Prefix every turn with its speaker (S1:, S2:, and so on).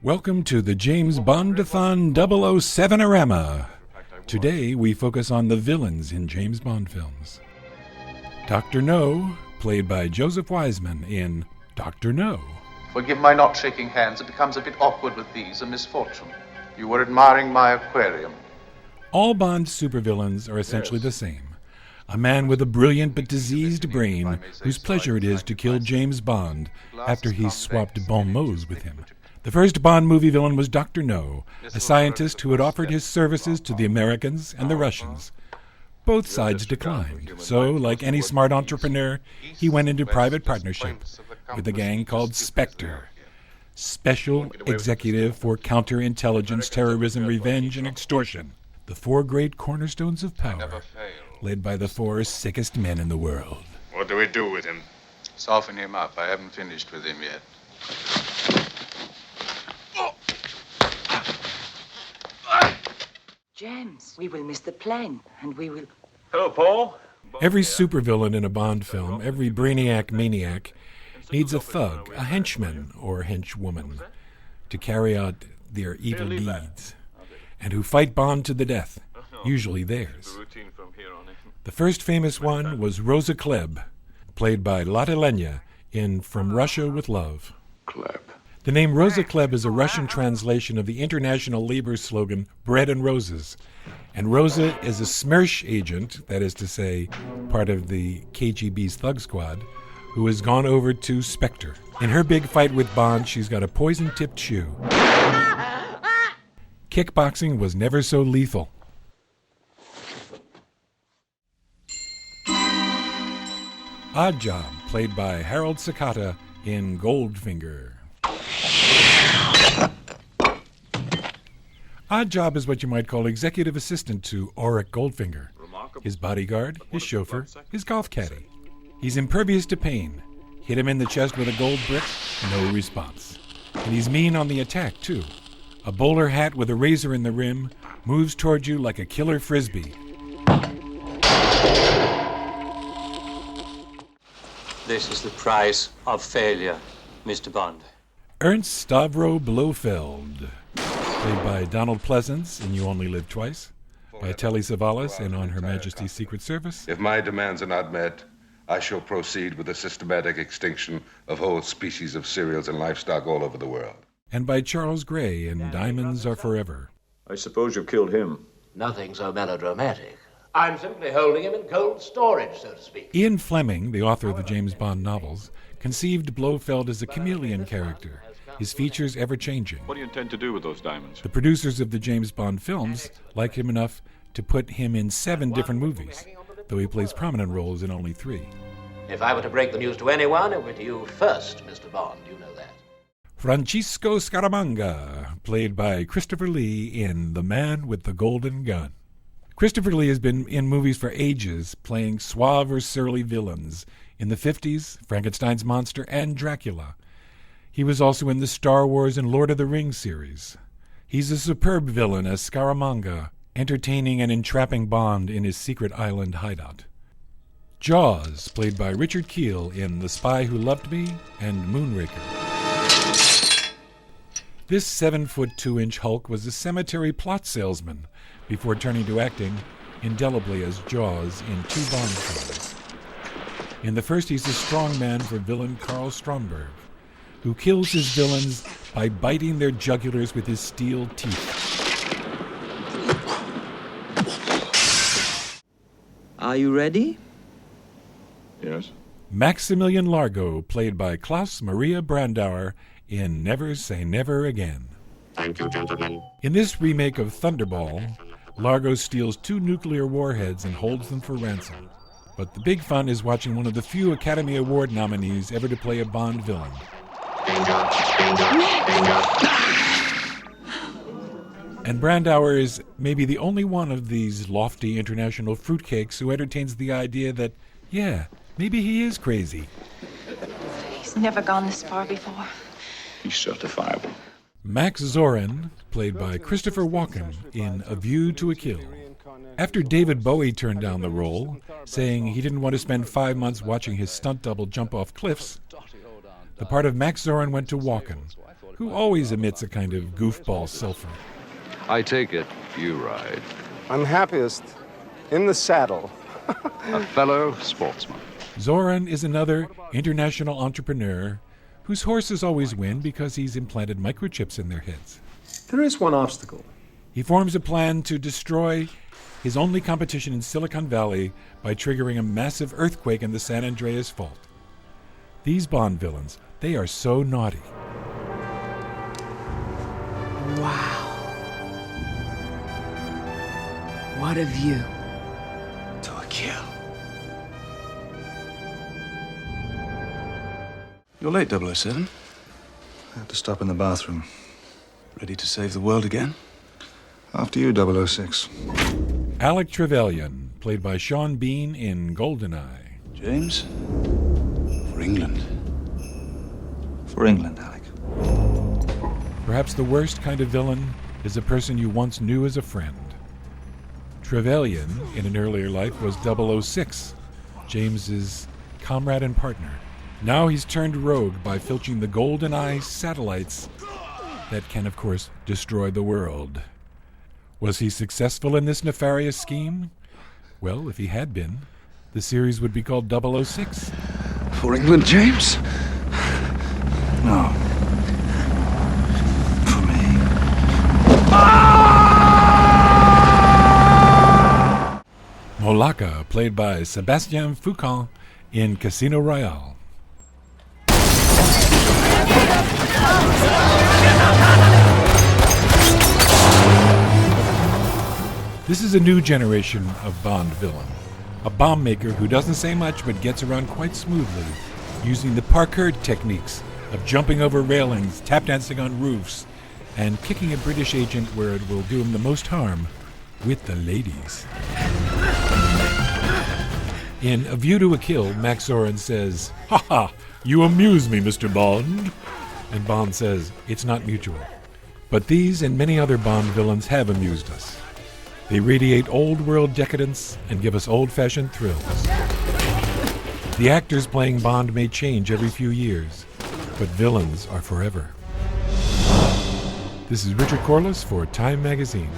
S1: Welcome to the James Bondathon 007-orama. Today we focus on the villains in James Bond films. Dr. No, played by Joseph Wiseman in Dr. No.
S2: Forgive my not shaking hands. It becomes a bit awkward with these, a misfortune. You were admiring my aquarium.
S1: All Bond supervillains are essentially the same. A man with a brilliant but diseased brain whose pleasure it is to kill James Bond after he's swapped bon mots with him. The first Bond movie villain was Dr. No, a scientist who had offered his services to the Americans and the Russians. Both sides declined, so, like any smart entrepreneur, he went into private partnership with a gang called Spectre, Special Executive for Counterintelligence, Terrorism, Revenge, and Extortion, the four great cornerstones of power, led by the four sickest men in the world.
S3: What do we do with him?
S2: Soften him up. I haven't finished with him yet.
S4: James, we will miss the plane, and we will...
S3: Hello, Paul.
S1: Every supervillain in a Bond film, every brainiac maniac, needs a thug, a henchman or henchwoman, to carry out their evil deeds, and who fight Bond to the death, usually theirs. The first famous one was Rosa Klebb, played by Lotte Lenya in From Russia with Love.
S2: Klebb.
S1: The name Rosa Klebb is a Russian translation of the international labor slogan, Bread and Roses. And Rosa is a SMERSH agent, that is to say, part of the KGB's thug squad, who has gone over to Spectre. In her big fight with Bond, she's got a poison-tipped shoe. Kickboxing was never so lethal. Oddjob, played by Harold Sakata in Goldfinger. Oddjob is what you might call executive assistant to Auric Goldfinger, his bodyguard, his chauffeur, his golf caddy. He's impervious to pain. Hit him in the chest with a gold brick, no response. And he's mean on the attack, too. A bowler hat with a razor in the rim moves toward you like a killer frisbee.
S5: This is the price of failure, Mr. Bond.
S1: Ernst Stavro Blofeld, played by Donald Pleasance in You Only Live Twice, by Telly Savalas in On Her Majesty's Secret Service.
S6: If my demands are not met, I shall proceed with the systematic extinction of whole species of cereals and livestock all over the world.
S1: And by Charles Gray in Diamonds Are Forever.
S3: I suppose you've killed him.
S7: Nothing so melodramatic. I'm simply holding him in cold storage, so to speak.
S1: Ian Fleming, the author of the James Bond novels, conceived Blofeld as a chameleon character, his features ever-changing.
S3: What do you intend to do with those diamonds?
S1: The producers of the James Bond films liked him enough to put him in 7 different movies, though he plays prominent roles in only 3.
S7: If I were to break the news to anyone, it would be you first, Mr. Bond. You know that.
S1: Francisco Scaramanga, played by Christopher Lee in The Man with the Golden Gun. Christopher Lee has been in movies for ages, playing suave or surly villains. In the 50s, Frankenstein's Monster and Dracula. He was also in the Star Wars and Lord of the Rings series. He's a superb villain as Scaramanga, entertaining and entrapping Bond in his secret island hideout. Jaws, played by Richard Kiel in The Spy Who Loved Me and Moonraker. This 7-foot 2-inch Hulk was a cemetery plot salesman before turning to acting indelibly as Jaws in 2 Bond films. In the first, he's a strong man for villain Carl Stromberg, who kills his villains by biting their jugulars with his steel teeth.
S8: Are you ready?
S3: Yes.
S1: Maximilian Largo, played by Klaus Maria Brandauer in Never Say Never Again.
S9: Thank you, gentlemen.
S1: In this remake of Thunderball, Largo steals 2 nuclear warheads and holds them for ransom. But the big fun is watching one of the few Academy Award nominees ever to play a Bond villain.
S9: Danger, danger, danger.
S1: And Brandauer is maybe the only one of these lofty international fruitcakes who entertains the idea that, yeah, maybe he is crazy.
S4: He's never gone this far before.
S3: He's certifiable.
S1: Max Zorin, played by Christopher Walken in A View to a Kill. After David Bowie turned down the role, saying he didn't want to spend 5 months watching his stunt double jump off cliffs, the part of Max Zorin went to Walken, who always emits a kind of goofball sulfur.
S8: I take it you ride.
S10: I'm happiest in the saddle.
S8: A fellow sportsman.
S1: Zoran is another international entrepreneur whose horses always win because he's implanted microchips in their heads.
S10: There is one obstacle.
S1: He forms a plan to destroy his only competition in Silicon Valley by triggering a massive earthquake in the San Andreas Fault. These Bond villains, they are so naughty.
S11: Wow. What a view. To a kill.
S12: You're late, 007.
S13: I had to stop in the bathroom.
S12: Ready to save the world again?
S13: After you, 006.
S1: Alec Trevelyan, played by Sean Bean in GoldenEye.
S12: James? For England.
S13: For England, Alec.
S1: Perhaps the worst kind of villain is a person you once knew as a friend. Trevelyan, in an earlier life, was 006, James's comrade and partner. Now he's turned rogue by filching the GoldenEye satellites that can, of course, destroy the world. Was he successful in this nefarious scheme? Well, if he had been, the series would be called 006.
S12: For England, James?
S13: No. For me.
S1: Molaka, played by Sébastien Foucan in Casino Royale. This is a new generation of Bond villain. A bomb maker who doesn't say much but gets around quite smoothly, using the parkour techniques of jumping over railings, tap dancing on roofs, and kicking a British agent where it will do him the most harm, with the ladies. In A View to a Kill, Max Zorin says, "Ha ha, you amuse me, Mr. Bond." And Bond says, "It's not mutual." But these and many other Bond villains have amused us. They radiate old-world decadence and give us old-fashioned thrills. The actors playing Bond may change every few years, but villains are forever. This is Richard Corliss for Time Magazine.